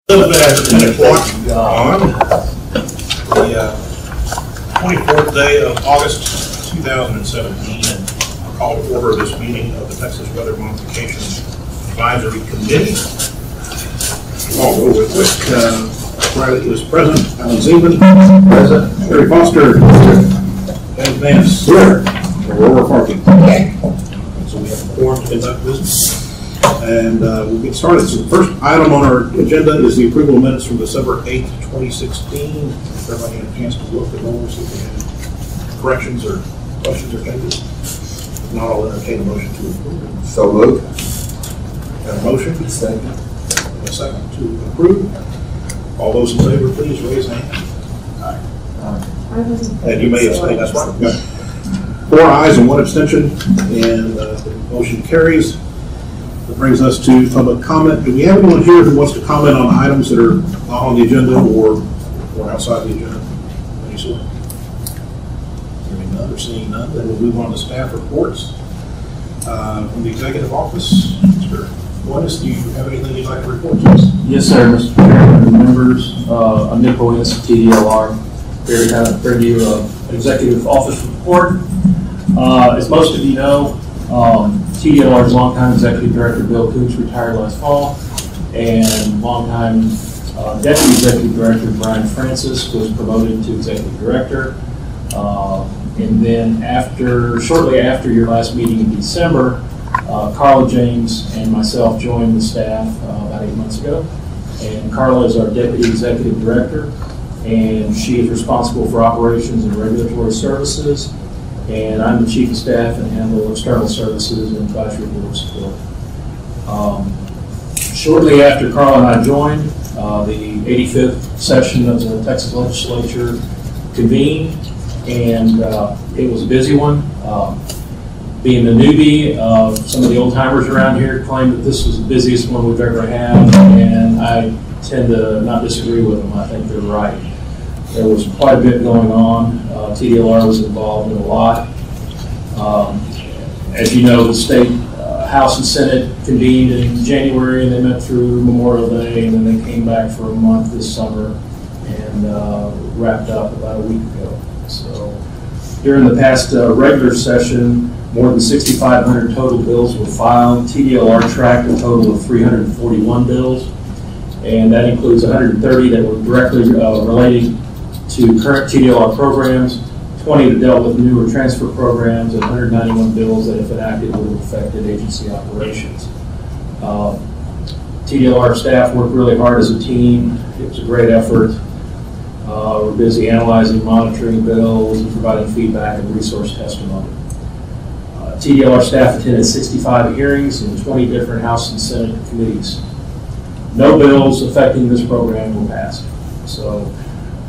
A little bit after 10 o'clock on the 24th day of August 2017, and I'll call to order this meeting of the Texas Weather Modification Advisory Committee. I'll go with Riley is present, Alan Zeman, present, Terry Foster, James Vance, here, Aurora Parking. So we have a quorum to conduct business. And we'll get started. So the first item on our agenda is the approval of minutes from December 8th, 2016. If everybody had a chance to look at those, if they had corrections or questions or changes. If not, I'll entertain a motion to approve. So moved. Got a motion? Second. A second to approve. All those in favor, please raise a hand. Aye. And you may abstain, that's right. 4 ayes and 1 abstention, and the motion carries. That brings us to public comment. Do we have anyone here who wants to comment on items that are not on the agenda or outside the agenda? Any sort? Hearing none or seeing none, then we'll move on to staff reports. From the executive office, Mr. Boynes, do you have anything you'd like to report to us? Yes, sir, Mr. Chairman and members. I'm Nick Boynes, TDLR. Here to kind of bring you an executive office report. As most of you know, TDLR's longtime executive director Bill Cooch retired last fall, and longtime deputy executive director Brian Francis was promoted to executive director. And then shortly after your last meeting in December, Carla James and myself joined the staff about 8 months ago. And Carla is our deputy executive director, and she is responsible for operations and regulatory services. And I'm the chief of staff and handle external services and advisory board support. Shortly after Carl and I joined, the 85th session of the Texas legislature convened, and it was a busy one. Being a newbie, some of the old timers around here claim that this was the busiest one we've ever had, and I tend to not disagree with them. I think they're right. There was quite a bit going on. TDLR was involved in a lot. As you know, the state House and Senate convened in January, and they met through Memorial Day, and then they came back for a month this summer and wrapped up about a week ago. So during the past regular session, more than 6,500 total bills were filed. TDLR tracked a total of 341 bills, and that includes 130 that were directly related to current TDLR programs, 20 that dealt with newer transfer programs, and 191 bills that, if enacted, would have affected agency operations. TDLR staff worked really hard as a team. It was a great effort. We're busy analyzing, monitoring bills, and providing feedback and resource testimony. TDLR staff attended 65 hearings in 20 different House and Senate committees. No bills affecting this program were passed.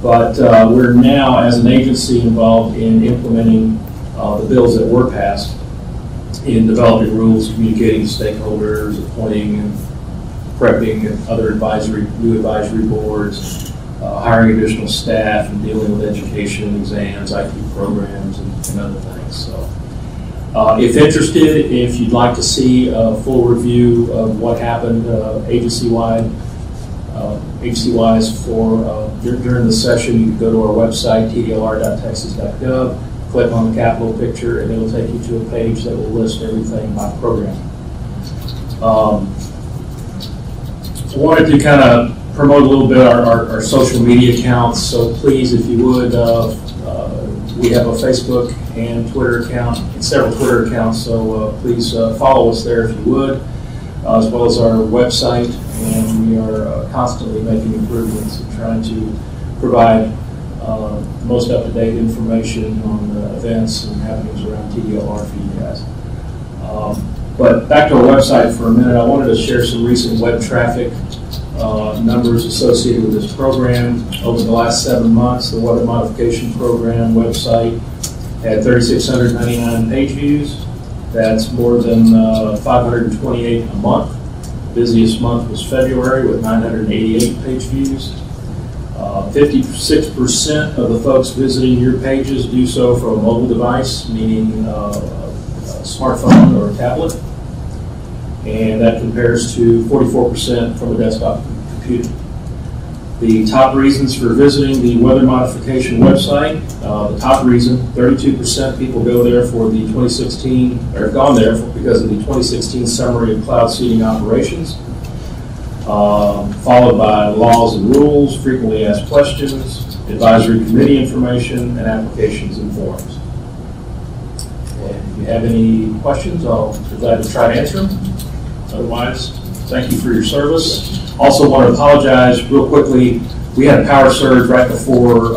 But we're now, as an agency, involved in implementing the bills that were passed, in developing rules, communicating with stakeholders, appointing and prepping and other new advisory boards, hiring additional staff, and dealing with education, exams, IT programs, and other things. So, if interested, if you'd like to see a full review of what happened agency-wise during the session, you can go to our website, tdlr.texas.gov, click on the Capitol picture, and it'll take you to a page that will list everything by program. I wanted to kind of promote a little bit our social media accounts, so please, if you would, we have a Facebook and Twitter account, and several Twitter accounts, so please follow us there if you would, as well as our website. And we are constantly making improvements and trying to provide most up-to-date information on the events and happenings around TDLR for you guys. But back to our website for a minute, I wanted to share some recent web traffic numbers associated with this program. Over the last 7 months, the Weather Modification Program website had 3,699 page views. That's more than 528 a month. Busiest month was February with 988 page views. 56% of the folks visiting your pages do so from a mobile device, meaning a smartphone or a tablet. And that compares to 44% from a desktop computer. The top reasons for visiting the weather modification website, the top reason, 32% people go there for the 2016, or have gone there because of the 2016 summary of cloud seeding operations, followed by laws and rules, frequently asked questions, advisory committee information, and applications and forms. And if you have any questions, I'll be glad to try to answer them. Otherwise, thank you for your service. Also want to apologize real quickly. We had a power surge right before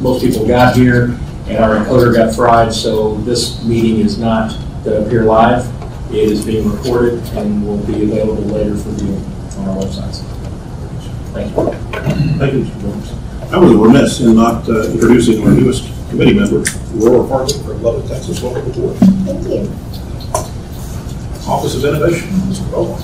most people got here, and our encoder got fried, so this meeting is not to appear live. It is being recorded and will be available later for viewing on our websites. Thank you. Thank you, Mr. Jones. I was remiss in not introducing our newest committee member, Laura Parker from Lubbock, Texas. Welcome aboard. Thank you. Office of Innovation, Mr. Bowen.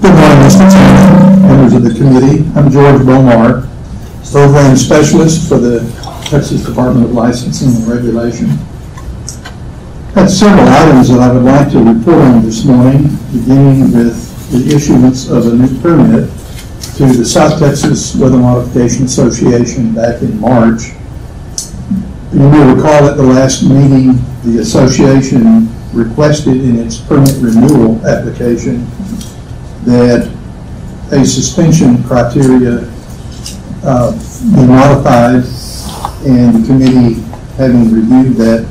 Good morning, Mr. Chairman, members of the committee. I'm George Bomar, Program Specialist for the Texas Department of Licensing and Regulation. I have several items that I would like to report on this morning, beginning with the issuance of a new permit to the South Texas Weather Modification Association back in March. You may recall at the last meeting, the association requested in its permit renewal application that a suspension criteria be modified, and the committee, having reviewed that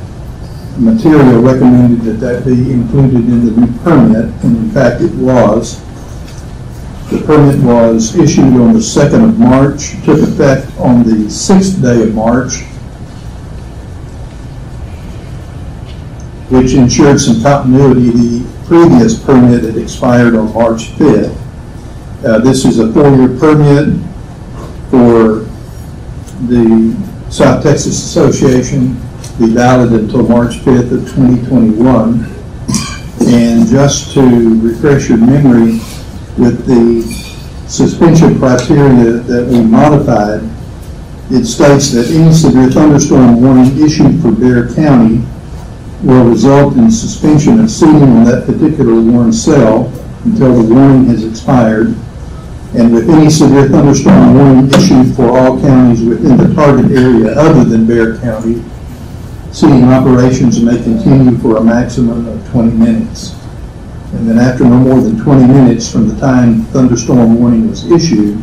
material, recommended that that be included in the new permit, and in fact it was. The permit was issued on the 2nd of March, took effect on the 6th day of March, which ensured some continuity. The previous permit had expired on March 5th. This is a 4-year permit for the South Texas Association, be valid until March 5th of 2021. And just to refresh your memory, with the suspension criteria that we modified, it states that any severe thunderstorm warning issued for Bexar County will result in suspension of seeding on that particular warned cell until the warning has expired. And with any severe thunderstorm warning issued for all counties within the target area other than Bexar County, seeding operations may continue for a maximum of 20 minutes. And then after no more than 20 minutes from the time thunderstorm warning was issued,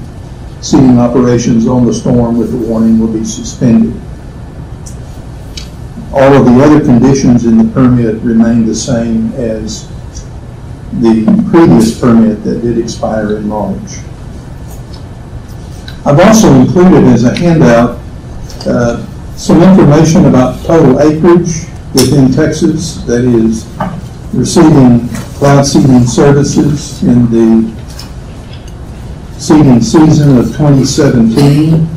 seeding operations on the storm with the warning will be suspended. All of the other conditions in the permit remain the same as the previous permit that did expire in March. I've also included as a handout some information about total acreage within Texas that is receiving cloud seeding services in the seeding season of 2017.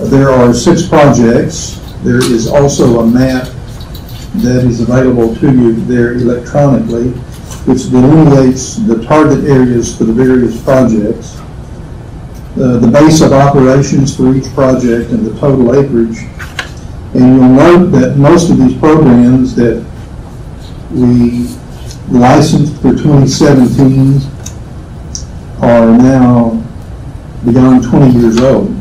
There are 6 projects. There is also a map that is available to you there electronically, which delineates the target areas for the various projects, the base of operations for each project, and the total acreage. And you'll note that most of these programs that we licensed for 2017 are now beyond 20 years old.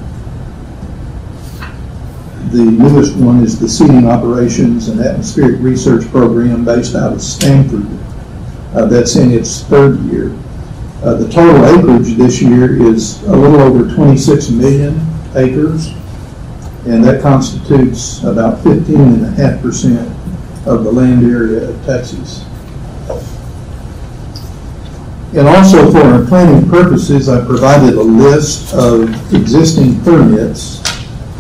The newest one is the Seeding Operations and Atmospheric Research Program based out of Stanford. That's in its 3rd year. The total acreage this year is a little over 26 million acres, and that constitutes about 15.5% of the land area of Texas. And also for our planning purposes, I provided a list of existing permits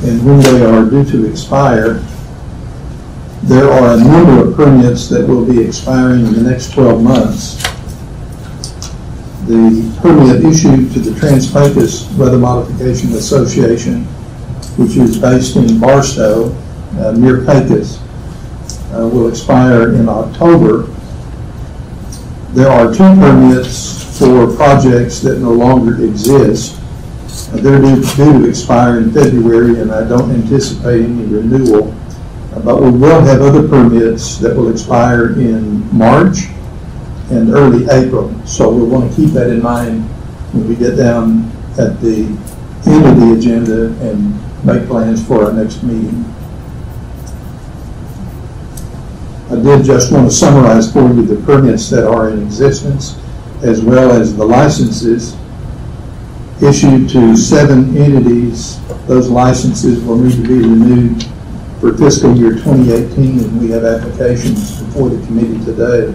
and when they are due to expire. There are a number of permits that will be expiring in the next 12 months. The permit issued to the Trans-Pecos Weather Modification Association, which is based in Barstow, near Pecos, will expire in October. There are 2 permits for projects that no longer exist. They're due to expire in February, and I don't anticipate any renewal. But we will have other permits that will expire in March and early April. So we want to keep that in mind when we get down at the end of the agenda and make plans for our next meeting. I did just want to summarize for you the permits that are in existence, as well as the licenses issued to 7 entities. Those licenses will need to be renewed for fiscal year 2018, and we have applications before the committee today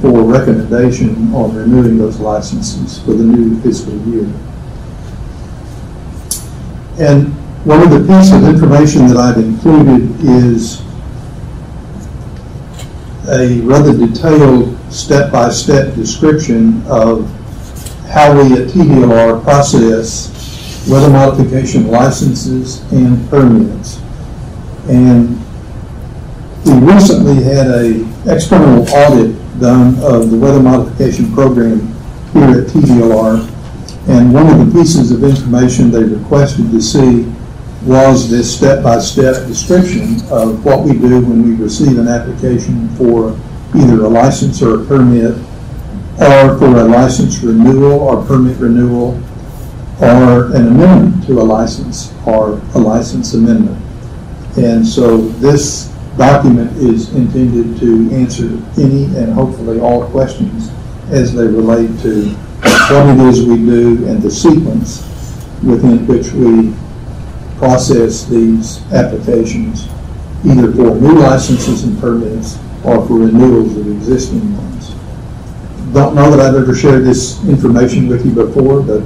for recommendation on renewing those licenses for the new fiscal year. And one of the pieces of information that I've included is a rather detailed step-by-step description of how we at TDLR process weather modification licenses and permits. And we recently had an external audit done of the weather modification program here at TDLR, and one of the pieces of information they requested to see was this step-by-step description of what we do when we receive an application for either a license or a permit, or for a license renewal or permit renewal, or an amendment to a license or a license amendment. And so this document is intended to answer any and hopefully all questions as they relate to what it is we do and the sequence within which we process these applications, either for new licenses and permits or for renewals of existing ones. Don't know that I've ever shared this information with you before, but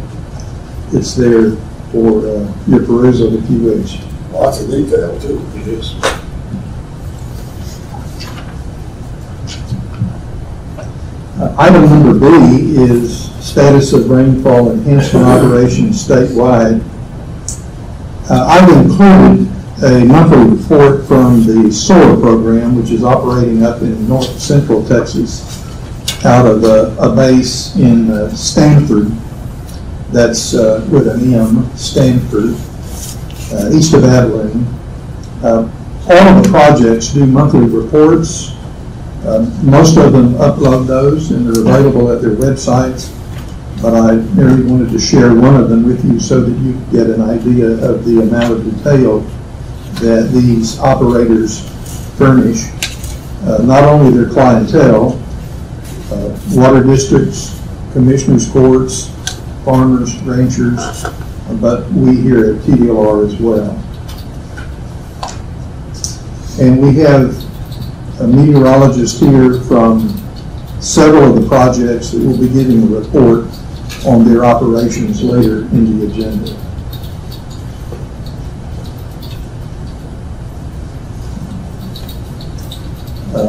it's there for your perusal if you wish. Lots of detail too. It is. Item number B is status of rainfall enhancement operations statewide. I've included a monthly report from the SOAR program, which is operating up in north central Texas out of a base in Stanford. That's with an M, Stanford, east of Abilene. All of the projects do monthly reports. Most of them upload those and they're available at their websites, but I merely wanted to share one of them with you so that you get an idea of the amount of detail that these operators furnish, not only their clientele, water districts, commissioners' courts, farmers, ranchers, but we here at TDLR as well. And we have a meteorologist here from several of the projects that will be giving a report on their operations later in the agenda.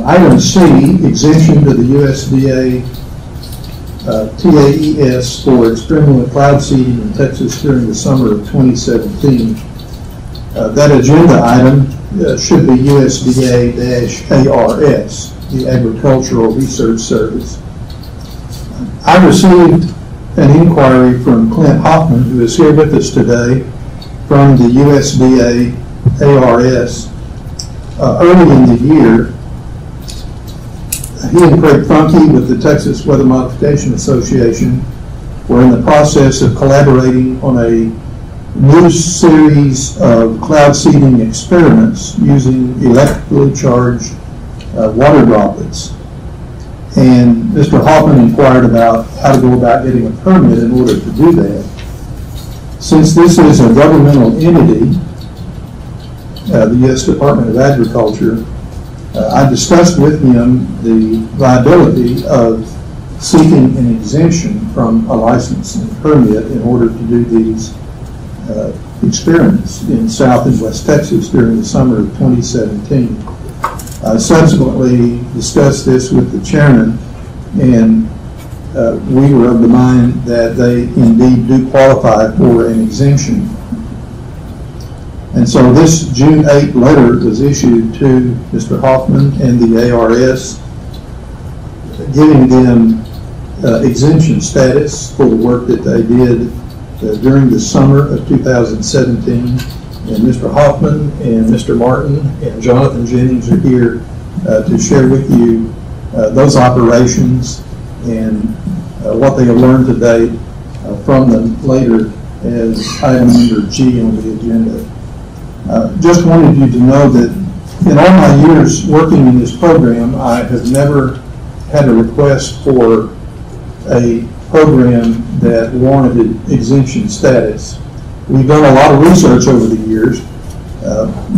Item C, exemption to the USDA TAES for experimental cloud seeding in Texas during the summer of 2017. That agenda item should be USDA-ARS, the Agricultural Research Service. I received an inquiry from Clint Hoffman, who is here with us today, from the USDA-ARS early in the year. He and Craig Funky with the Texas Weather Modification Association were in the process of collaborating on a new series of cloud seeding experiments using electrically charged water droplets. And Mr. Hoffman inquired about how to go about getting a permit in order to do that. Since this is a governmental entity, the U.S. Department of Agriculture, I discussed with him the viability of seeking an exemption from a license and permit in order to do these experiments in South and West Texas during the summer of 2017. I subsequently discussed this with the chairman, and we were of the mind that they indeed do qualify for an exemption. And so this June 8 letter was issued to Mr. Hoffman and the ARS, giving them exemption status for the work that they did during the summer of 2017. And Mr. Hoffman and Mr. Martin and Jonathan Jennings are here to share with you those operations and what they have learned to date from them later as item number G on the agenda. Just wanted you to know that in all my years working in this program, I have never had a request for a program that warranted exemption status. We've done a lot of research over the years,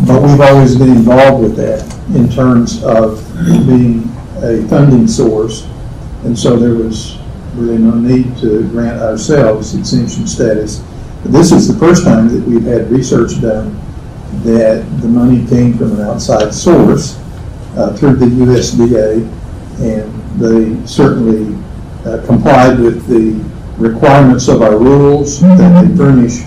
but we've always been involved with that in terms of being a funding source, and so there was really no need to grant ourselves exemption status. But this is the first time that we've had research done that the money came from an outside source through the USDA, and they certainly complied with the requirements of our rules, that they furnish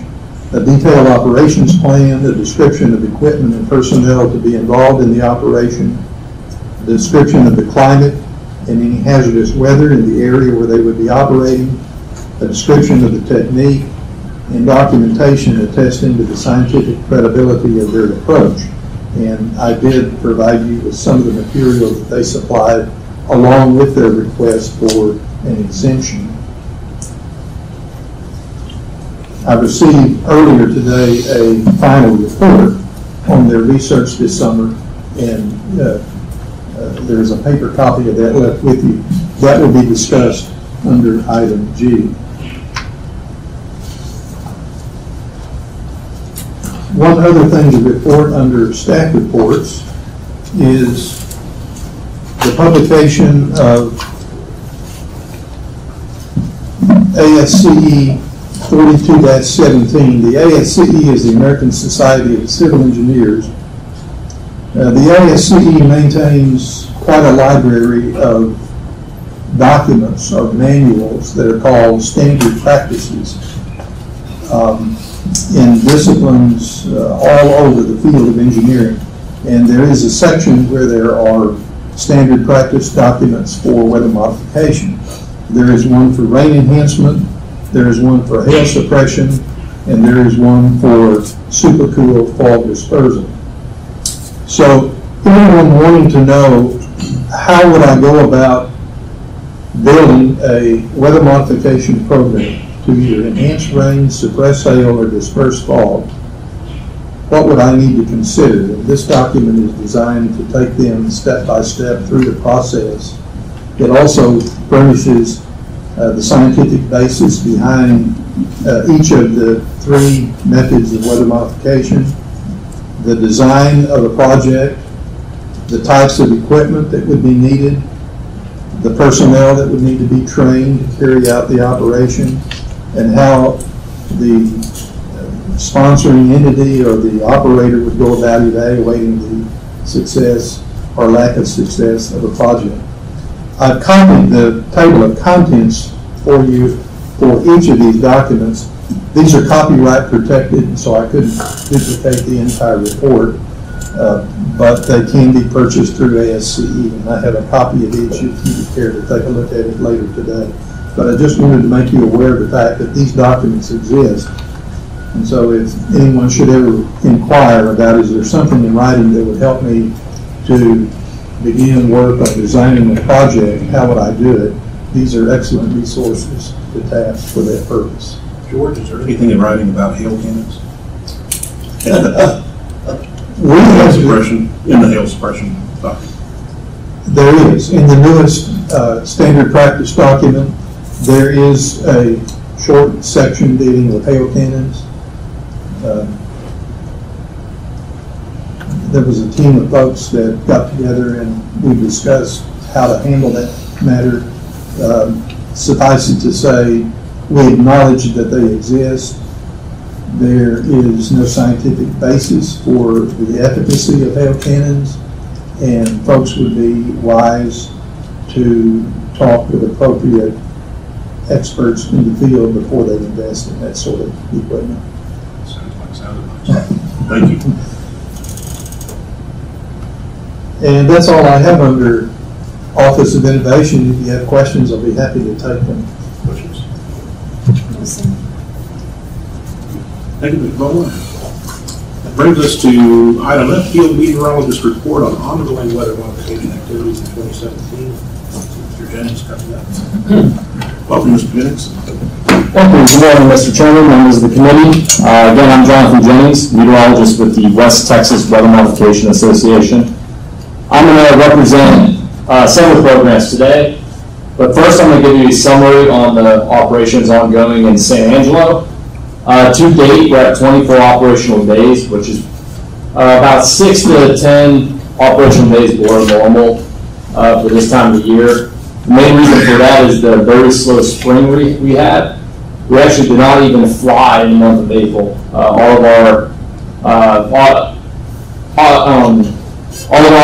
a detailed operations plan, a description of equipment and personnel to be involved in the operation, a description of the climate and any hazardous weather in the area where they would be operating, a description of the technique, and documentation attesting to the scientific credibility of their approach. And I did provide you with some of the materials that they supplied along with their request for an exemption. I received earlier today a final report on their research this summer, and there's a paper copy of that left with you. That will be discussed under item G. One other thing to report under staff reports is the publication of ASCE 42-17. The ASCE is the American Society of Civil Engineers. The ASCE maintains quite a library of documents or manuals that are called standard practices in disciplines all over the field of engineering. And there is a section where there are standard practice documents for weather modification. There is one for rain enhancement, there is one for hail suppression, and there is one for supercooled fog dispersal. So anyone wanting to know how would I go about building a weather modification program to either enhance rain, suppress hail, or disperse fog, what would I need to consider? And this document is designed to take them step by step through the process. It also furnishes the scientific basis behind each of the three methods of weather modification, the design of a project, the types of equipment that would be needed, the personnel that would need to be trained to carry out the operation, and how the sponsoring entity or the operator would go about evaluating the success or lack of success of a project. I've copied the table of contents for you for each of these documents. These are copyright protected, so I couldn't duplicate the entire report, but they can be purchased through ASCE, and I have a copy of each if you would care to take a look at it later today. But I just wanted to make you aware of the fact that these documents exist. And so if anyone should ever inquire about, is there something in writing that would help me to begin work on designing a project, how would I do it? These are excellent resources to tap for that purpose. George, is there anything in writing about hail cannons? We have suppression, in the hail suppression document. There is. In the newest standard practice document, there is a short section dealing with hail cannons. There was a team of folks that got together and we discussed how to handle that matter. Suffice it to say, we acknowledge that they exist. There is no scientific basis for the efficacy of hail cannons, and folks would be wise to talk with appropriate experts in the field before they invest in that sort of equipment. Sounds like sound advice. Thank you. And that's all I have under Office of Innovation. If you have questions, I'll be happy to take them. Questions? Thank you, Mr. Bowman. That brings us to item F, field meteorologist report on ongoing weather modification activities in 2017. Mr. Jennings comes up. Welcome, Mr. Jennings. Thank you. Good morning, Mr. Chairman, members of the committee. Again, I'm Jonathan Jennings, meteorologist with the West Texas Weather Modification Association. I'm going to represent several programs today, but first I'm going to give you a summary on the operations ongoing in San Angelo. To date, we're at 24 operational days, which is about 6 to 10 operational days below normal for this time of the year. The main reason for that is the very slow spring we had. We actually did not even fly in the month of April. All of our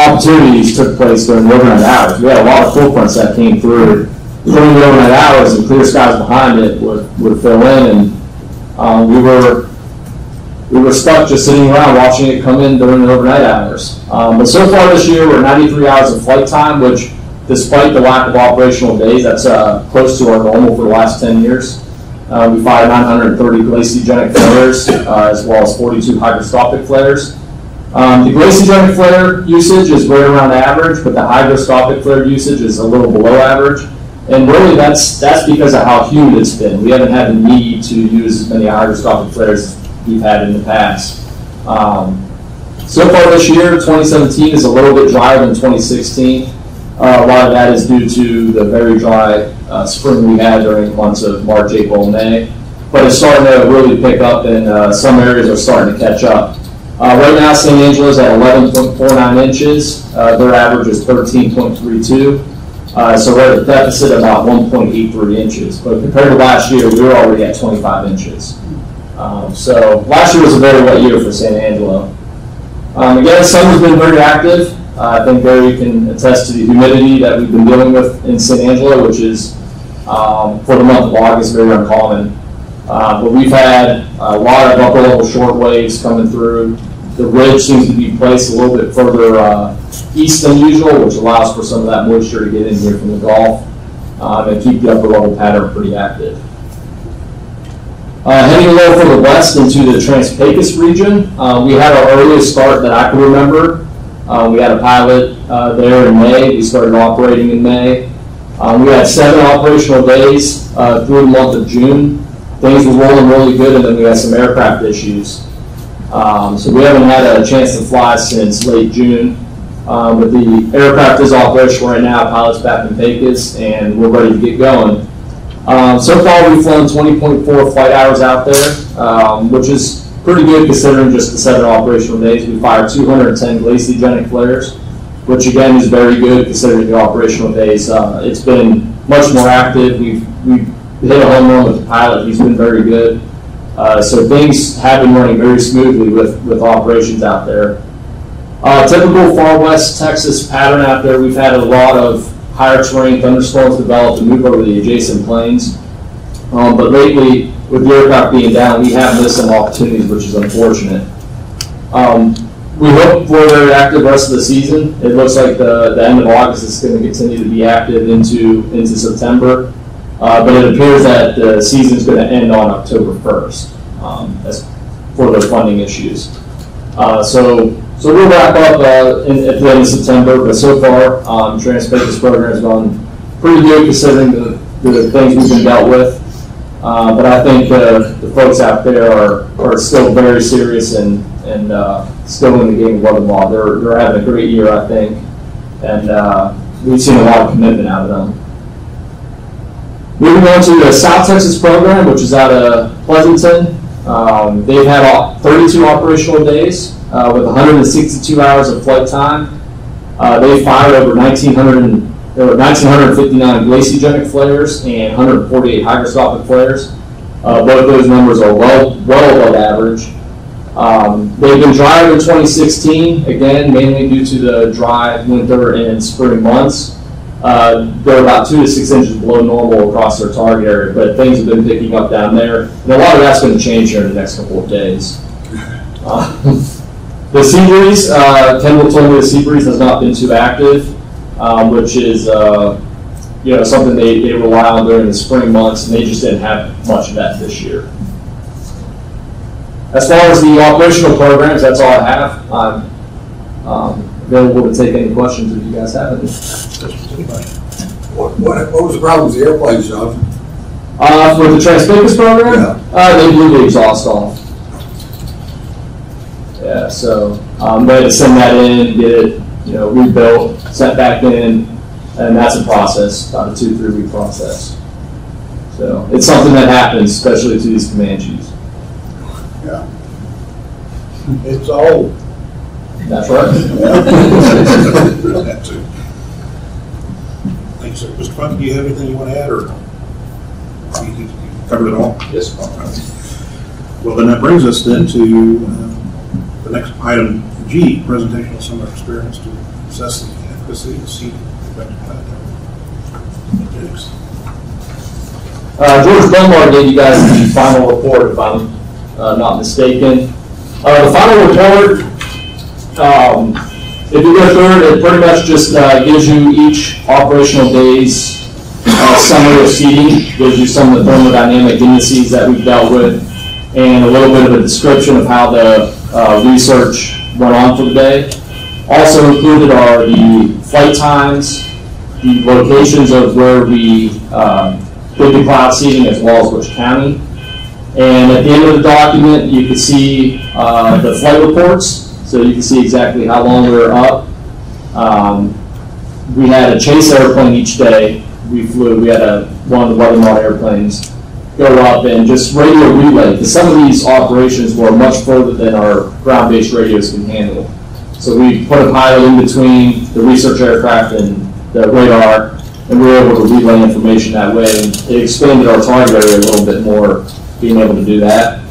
opportunities took place during the overnight hours. We had a lot of cold fronts that came through. During the overnight hours, and clear skies behind it would fill in, and we were stuck just sitting around watching it come in during the overnight hours. But so far this year, we're 93 hours of flight time, which, despite the lack of operational days, that's close to our normal for the last 10 years. We fired 930 glaciogenic flares, as well as 42 hygroscopic flares. The glaciogenic flare usage is right around average, but the hygroscopic flare usage is a little below average. And really, that's because of how humid it's been. We haven't had the need to use as many hygroscopic flares as we've had in the past. So far this year, 2017 is a little bit drier than 2016. A lot of that is due to the very dry spring we had during the months of March, April, and May. But it's starting to really pick up, and some areas are starting to catch up. Right now, San Angelo is at 11.49 inches. Their average is 13.32. So we're at a deficit of about 1.83 inches. But compared to last year, we were already at 25 inches. So last year was a very wet year for San Angelo. Again, summer's been very active. I think Barry can attest to the humidity that we've been dealing with in San Angelo, which is, for the month of August, very uncommon. But we've had a lot of upper level short waves coming through. The ridge seems to be placed a little bit further east than usual, which allows for some of that moisture to get in here from the Gulf and keep the upper level pattern pretty active. Heading a little further west into the Trans-Pecos region, we had our earliest start that I can remember. We had a pilot there in May. We started operating in May. We had 7 operational days through the month of June. Things were rolling really good, and then we had some aircraft issues. So we haven't had a chance to fly since late June. But the aircraft is operational right now. Pilot's back in Pecos, and we're ready to get going. So far, we've flown 20.4 flight hours out there, which is pretty good considering just the 7 operational days. We fired 210 glaciogenic flares, which again is very good considering the operational days. It's been much more active. We've hit a home run with the pilot. He's been very good. So things have been running very smoothly with operations out there. Typical far west Texas pattern out there. We've had a lot of higher terrain thunderstorms develop and move over the adjacent plains. But lately, with the aircraft being down, we have missed some opportunities, which is unfortunate. We hope for a very active rest of the season. It looks like the end of August is going to continue to be active into September. But it appears that the season is going to end on October 1st as for those funding issues. So we'll wrap up at the end of September, but so far, Trans-Pecos program has gone pretty good considering the things we've been dealt with. But I think the folks out there are still very serious and still in the game of weather law. They're having a great year, I think, and we've seen a lot of commitment out of them. Moving on to the South Texas program, which is out of Pleasanton. They've had 32 operational days with 162 hours of flight time. They fired over 1,959 glaciogenic flares and 148 hygroscopic flares. Both those numbers are well above average. They've been drier than 2016, again, mainly due to the dry winter and spring months. They're about 2 to 6 inches below normal across their target area, but things have been picking up down there. And a lot of that's going to change here in the next couple of days. The sea breeze, Kendall told me the sea breeze has not been too active, which is something they rely on during the spring months, and they just didn't have much of that this year. As far as the operational programs, that's all I have. I'm available to take any questions if you guys have any. What was the problem with the airplanes, Jonathan? For the Transpicus program, they blew the exhaust off. Yeah, so they had to send that in, get it, rebuilt, sent back in, and that's a process, about a 2-3 week process. So it's something that happens, especially to these Comanches. Yeah. It's old. That's right. That too. Thank you, sir. Mr. Funk, do you have anything you want to add, or you covered it all? Yes. Well, then that brings us then to the next item, G, presentation of summer experience to assess the efficacy of seeding effective platform. George Dunbar gave you guys the final report, if I'm not mistaken. The final report, if you go through it, it pretty much just gives you each operational day's summary of seeding, gives you some of the thermodynamic indices that we've dealt with, and a little bit of a description of how the research went on for the day. Also included are the flight times, the locations of where we did the cloud seeding, as well as which county. And at the end of the document, you can see the flight reports, so you can see exactly how long we were up. We had a chase airplane each day. We had one of the weather mod airplanes go up and just radio relay, because some of these operations were much further than our ground-based radios can handle. So we put a pilot in between the research aircraft and the radar, and we were able to relay information that way, and it expanded our target area a little bit more, being able to do that.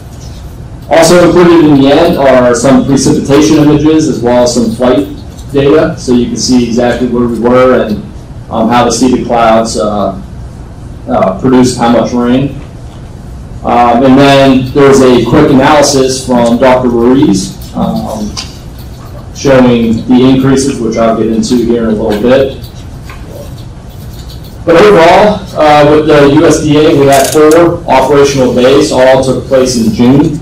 Also included in the end are some precipitation images as well as some flight data, so you can see exactly where we were and how the seeded clouds produced how much rain. And then there's a quick analysis from Dr. Recieve showing the increases, which I'll get into here in a little bit. But overall, with the USDA, we had 4 operational days. All took place in June.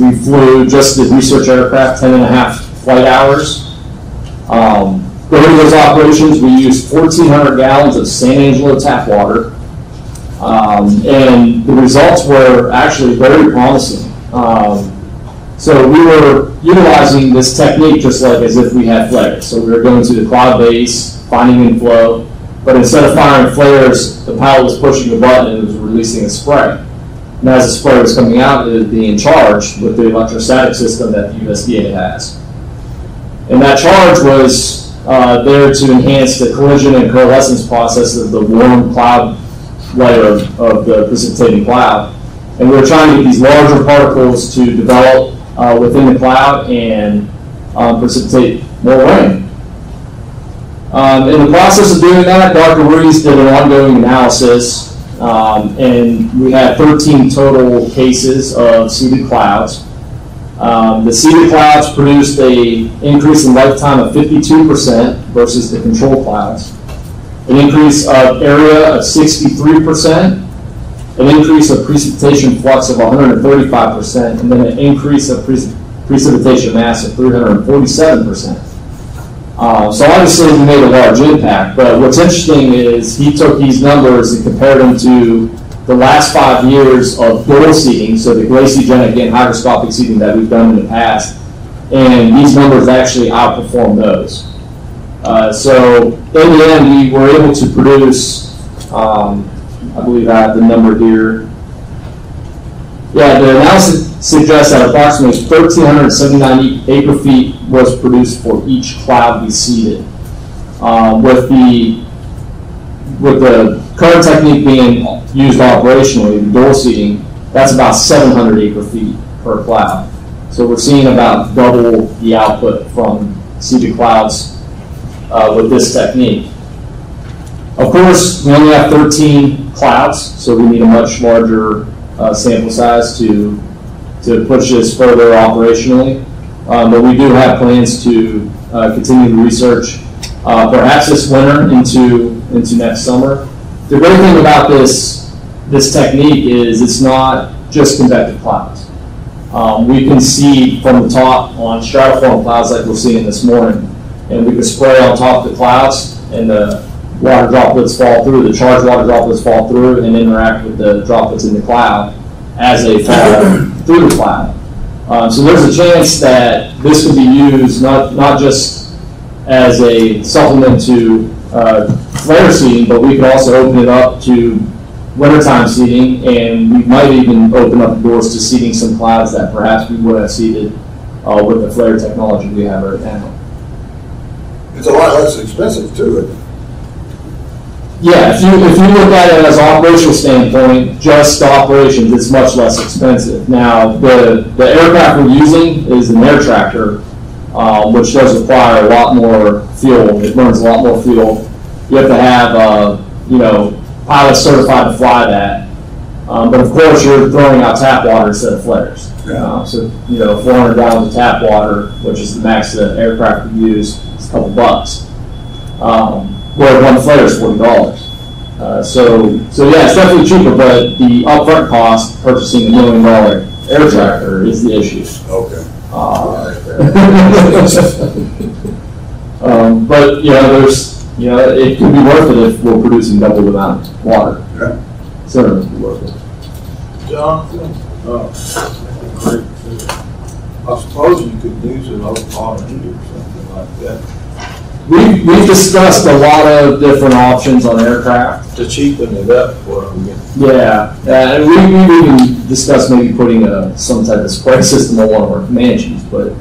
We flew just the research aircraft 10.5 flight hours. During those operations, we used 1,400 gallons of San Angelo tap water. And the results were actually very promising. So we were utilizing this technique just like as if we had flares. So we were going to the cloud base, finding inflow, but instead of firing flares, the pilot was pushing the button and it was releasing a spray. And as the spray was coming out, it was being charged with the electrostatic system that the USDA has. And that charge was there to enhance the collision and coalescence process of the warm cloud layer of the precipitating cloud. And we were trying to get these larger particles to develop within the cloud and precipitate more rain. In the process of doing that, Dr. Recieve did an ongoing analysis, and we had 13 total cases of seeded clouds. The seeded clouds produced an increase in lifetime of 52% versus the control clouds, an increase of area of 63%, an increase of precipitation flux of 135%, and then an increase of precipitation mass of 347%. So obviously we made a large impact, but what's interesting is he took these numbers and compared them to the last 5 years of dual seeding, so the glaciogenic and hygroscopic seeding that we've done in the past, and these numbers actually outperform those. So in the end, we were able to produce, I believe I have the number here. Yeah, the analysis suggests that approximately 1,379 acre-feet was produced for each cloud we seeded. With the current technique being used operationally, the dual seeding, that's about 700 acre-feet per cloud. So we're seeing about double the output from seeded clouds with this technique. Of course, we only have 13 clouds, so we need a much larger sample size to push this further operationally. But we do have plans to continue the research, perhaps this winter into next summer. The great thing about this technique is it's not just convective clouds. we can see from the top on stratiform clouds like we're seeing this morning, and we can spray on top of the clouds, and the water droplets fall through, the charged water droplets fall through and interact with the droplets in the cloud as they fall through the cloud. So there's a chance that this could be used not just as a supplement to flare seeding, but we could also open it up to wintertime seeding, and we might even open up the doors to seeding some clouds that perhaps we would have seeded with the flare technology we have right now. It's a lot less expensive too, isn't it? Yeah, if you look at it as an operational standpoint, just the operations, it's much less expensive. Now, the aircraft we're using is an air tractor, which does require a lot more fuel. It burns a lot more fuel. You have to have, pilots certified to fly that. But of course, you're throwing out tap water instead of flares. Yeah. 400 gallons of tap water, which is the max the aircraft would use, is a couple bucks. Where one flare is $40. So yeah, it's definitely cheaper, but the upfront cost purchasing $1 million air tractor is the issue. Okay. But it could be worth it if we're producing double the amount of water. Yeah. Certainly be worth it. Jonathan, I suppose you could use it on a heater or something like that. We've discussed a lot of different options on aircraft. To cheapen it up for them. Yeah, and we've even discussed maybe putting some type of spray system on one of our Comanches, but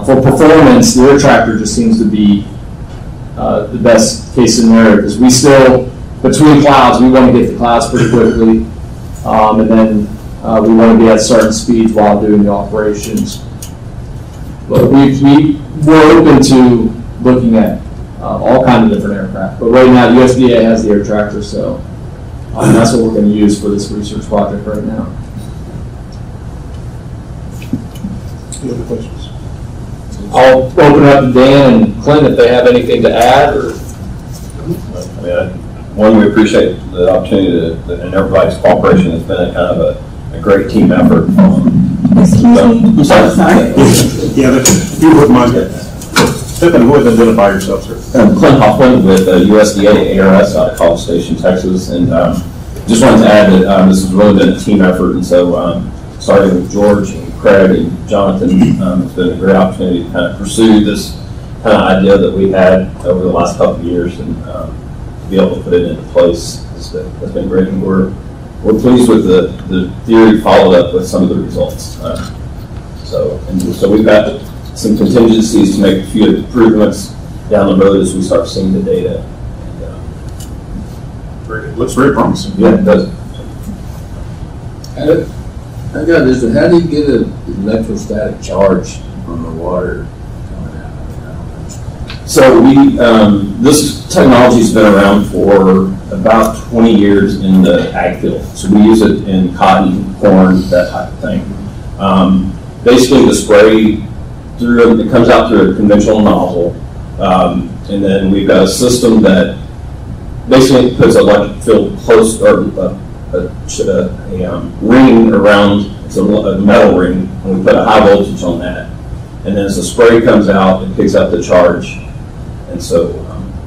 for performance, the air tractor just seems to be the best case scenario, because we still, between clouds, we want to get the clouds pretty quickly, and then we want to be at certain speeds while doing the operations. But we're open to looking at all kinds of different aircraft. But right now, the USDA has the air tractor, so that's what we're going to use for this research project right now. Any other questions? I'll open it up to Dan and Clint if they have anything to add. One, we appreciate the opportunity and everybody's cooperation. It's been a kind of a great team effort. Excuse me. Sorry. Yeah, if you wouldn't mind, step in and go ahead and identify yourself, sir. Clint Hoffman with USDA ARS out of College Station, Texas, and just wanted to add that this has really been a team effort, and so starting with George and Craig and Jonathan, it's been a great opportunity to kind of pursue this kind of idea that we had over the last couple of years, and to be able to put it into place has been great, and we're pleased with the theory followed up with some of the results. So we've got some contingencies to make a few improvements down the road as we start seeing the data. Very good. Looks very promising. Yeah, it does. I got this. How do you get an electrostatic charge on the water coming out? So this technology's been around for about 20 years in the ag field. So we use it in cotton, corn, that type of thing. Basically, the spray it comes out through a conventional nozzle, and then we've got a system that basically puts an electric field close, or a ring around. It's a metal ring, and we put a high voltage on that. And then as the spray comes out, it picks up the charge, and so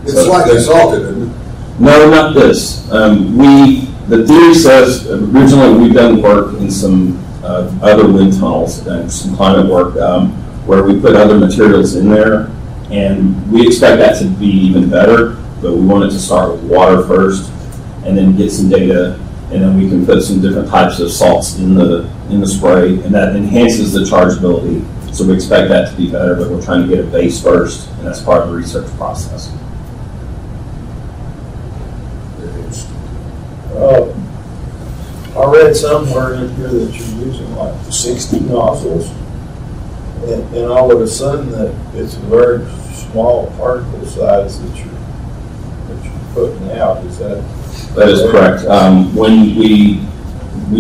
It's slightly salted, isn't it? No, not this. The theory says originally we've done work in some other wind tunnels and some climate work where we put other materials in there, and we expect that to be even better, but we wanted to start with water first and then get some data, and then we can put some different types of salts in the spray, and that enhances the chargeability. So we expect that to be better, but we're trying to get a base first, and that's part of the research process. I read somewhere in here that you're using like 60 nozzles, and I would assume that it's a very small particle size that you're putting out. Is that? That is correct. When we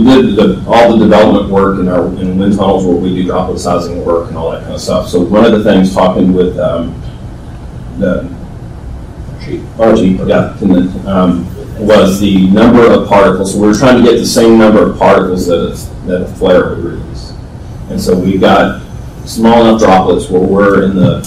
did all the development work in wind tunnels where we do droplet sizing work and all that kind of stuff. So one of the things talking with RG, was the number of particles. So we were trying to get the same number of particles that a flare would release. And so we've got small enough droplets where we're in the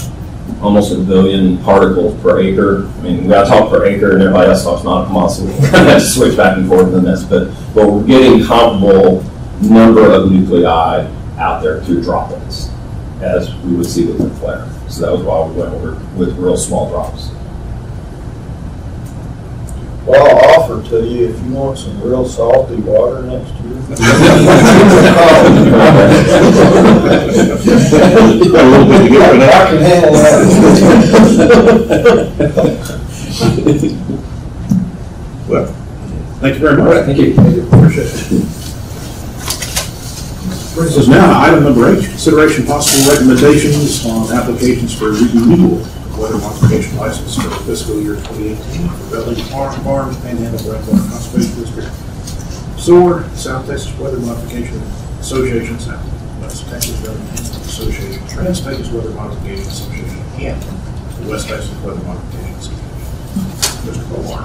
almost a billion particles per acre. I mean, we got to talk per acre, and everybody else talks nautical, so we have to switch back and forth on this. But we're getting comparable number of nuclei out there through droplets, as we would see with the flare. So that was why we went over with real small drops. Well, I'll offer to you, if you want some real salty water next year. A little bit to get rid of. I can handle that. Well, thank you very much. Thank you. Appreciate it. Brings us now to item number 8, consideration possible recommendations on applications for renewal of weather modification license for fiscal year 2018 for Belly Farms, Panhandle Groundwater Conservation District, SOAR, South Texas Weather Modification Association, South West Texas Weather Management Association, Trans Texas Weather Modification Association, and the West Texas Weather Modification Association. Mr. Beaumar,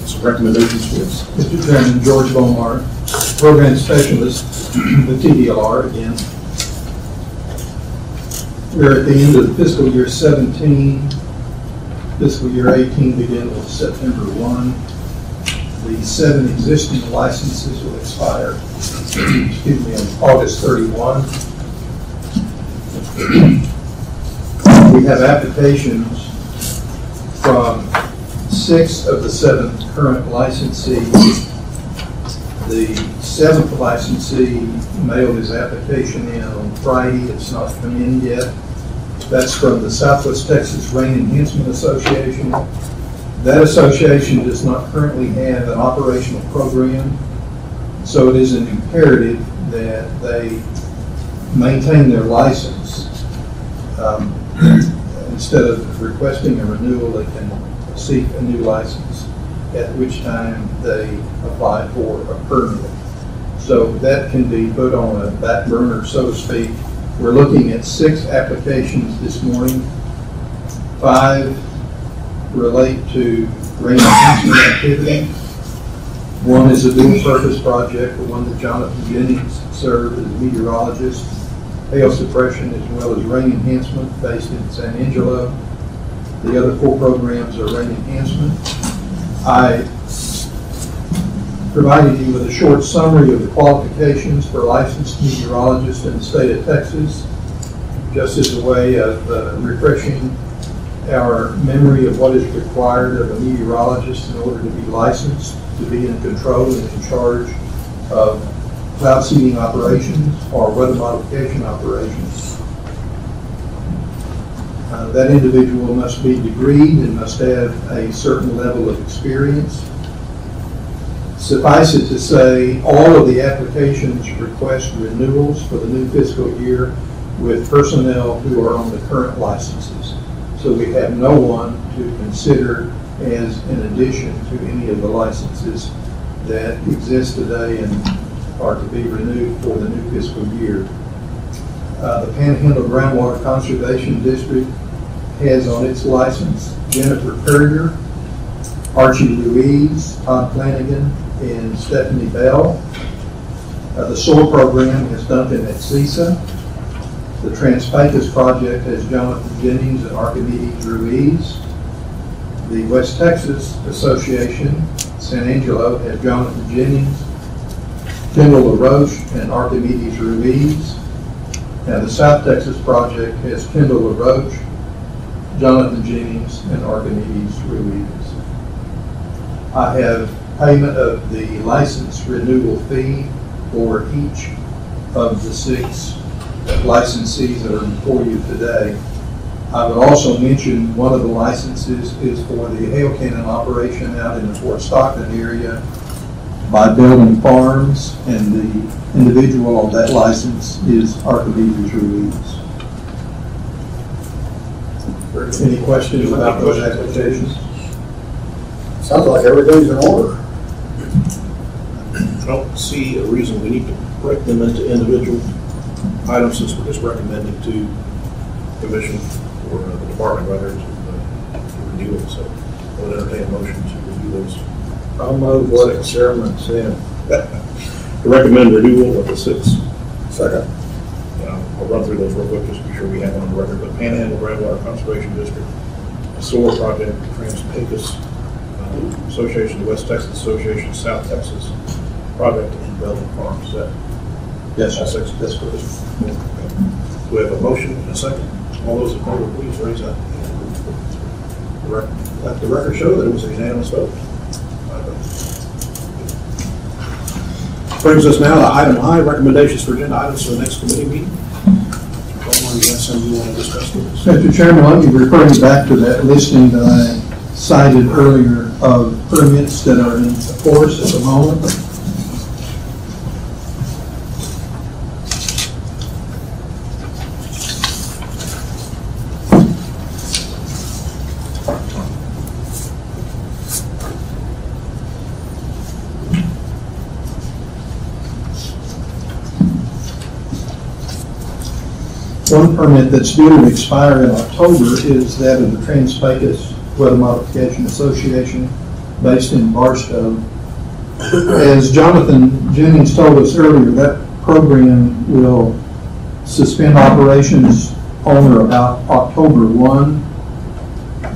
some recommendations for us. Mr. Chairman, George Beaumar, Program Specialist, the TDLR again. We're at the end of the fiscal year 17. Fiscal year 18 begins with September 1. The 7 existing licenses will expire, excuse me, on August 31. We have applications from 6 of the 7 current licensees. The 7th licensee mailed his application in on Friday. It's not come in yet. That's from the Southwest Texas Rain Enhancement Association. That association does not currently have an operational program, so it is an imperative that they maintain their license. Instead of requesting a renewal, they can seek a new license, at which time they apply for a permit. So that can be put on a back burner, so to speak. We're looking at 6 applications this morning. 5 relate to rain enhancement activity. 1 is a dual purpose project, the one that Jonathan Jennings served as a meteorologist, hail suppression as well as rain enhancement based in San Angelo. The other 4 programs are rain enhancement. I provided you with a short summary of the qualifications for licensed meteorologists in the state of Texas, just as a way of refreshing our memory of what is required of a meteorologist in order to be licensed, to be in control and in charge of cloud seeding operations or weather modification operations. That individual must be degreed and must have a certain level of experience. Suffice it to say, all of the applications request renewals for the new fiscal year with personnel who are on the current licenses. So we have no one to consider as an addition to any of the licenses that exist today and are to be renewed for the new fiscal year. The Panhandle Groundwater Conservation District has on its license Jennifer Courier, Archie Ruiz, Todd Flanagan, and Stephanie Bell. The SOAR program has Duncan at CISA. The Trans-Pecos project has Jonathan Jennings and Archimedes Ruiz. The West Texas Association, San Angelo, has Jonathan Jennings, Kendall LaRoche, and Archimedes Ruiz. And the South Texas project has Kendall LaRoche, Jonathan Jennings, and Archimedes Ruiz. I have payment of the license renewal fee for each of the 6 licensees that are before you today. I would also mention one of the licenses is for the hail cannon operation out in the Fort Stockton area by Building Farms, and the individual on that license is Archimedes Ruiz. Any questions about those applications? Sounds like everything's in order. I don't see a reason we need to break them into individual items since we're just recommending to commission or the department rather to review it. So we'll entertain a motion to review those. I'll move what the chairman said. To recommend renewal of the 6. Second. I'll run through those real quick just to be sure we have them on the record. But Panhandle Groundwater Conservation District, a SOAR project, Trans-Pecos Association, the West Texas Association, South Texas project in Belgian Farms. Is that? Yes, All sir. six? That's for this one. Okay. Do we have a motion and a second? All those in favor, please raise that hand. Let the record show that it was a unanimous vote. Brings us now to item I, recommendations for agenda items for the next committee meeting. Someone, you have something you want to discuss with us? Mr. Chairman, let me refer you back to that listing that I cited earlier of permits that are in force at the moment. One permit that's due to expire in October is that of the Trans-Pecos Weather Modification Association based in Barstow. As Jonathan Jennings told us earlier, that program will suspend operations on or about October 1,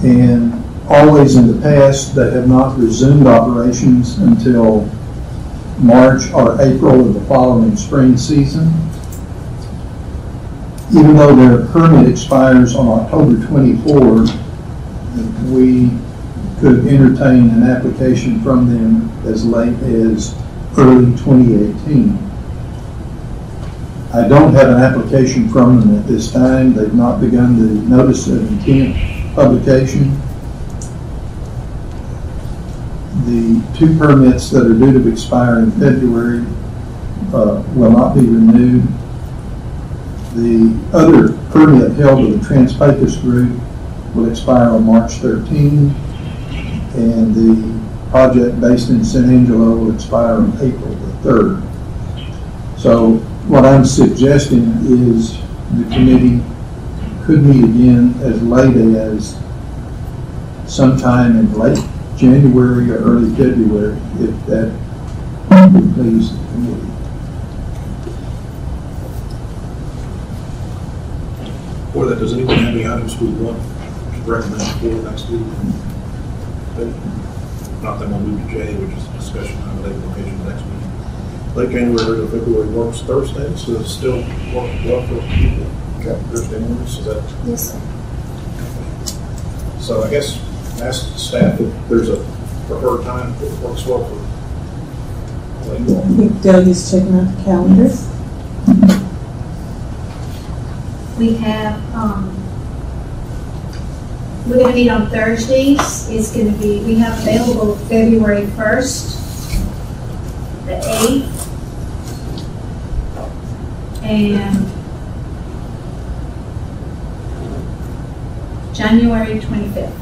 and always in the past they have not resumed operations until March or April of the following spring season. Even though their permit expires on October 24, we could entertain an application from them as late as early 2018. I don't have an application from them at this time. They've not begun the notice of intent publication. The two permits that are due to expire in February will not be renewed. The other permit held with the Trans-Pecos group will expire on March 13, and the project based in San Angelo will expire on April the 3rd. So what I'm suggesting is the committee could meet again as late as sometime in late January or early February, if that would please the committee. For that, does anyone have any items we want to recommend for next week? Not then we'll move to J, which is discussion time of date location next week. Late January or February works Thursday, so it's still work well for people. Okay. Thursday mornings, is that? Yes, sir. So I guess ask the staff if there's a preferred time that works well for you all. I think Doug is checking out the calendar. We have, we're going to meet on Thursdays. It's going to be, we have available February 1st, the 8th, and January 25th.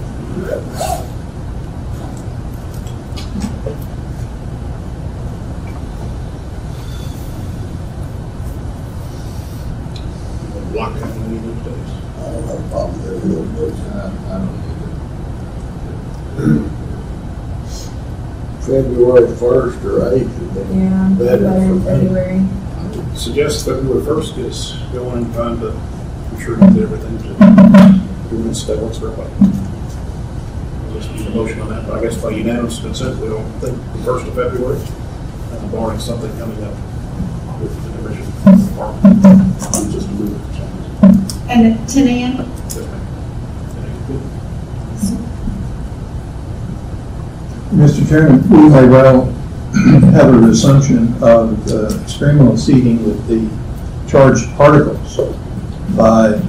Block out any of those days. I don't have a problem with any of those. February 1st or 8th would be Yeah, better better in for me. February. Suggest February 1st is going and trying to ensure that everything to do this that works very well. Just need a motion on that, but I guess by unanimous consent, we don't think the 1st of February, barring something coming up with the division department. Just move it for some reason. And at 10 a.m.? Yes, ma'am. Mr. Chairman, we may well have a resumption of experimental seeding with the charged particles by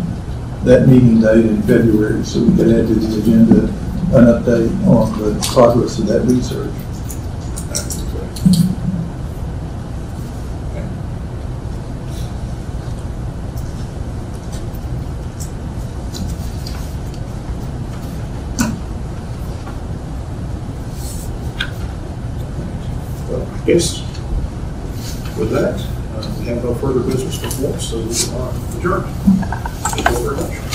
that meeting date in February, so we could add to the agenda an update on the progress of that research. Yes. With that, we have no further business before us, so we are adjourned. Thank you all very much.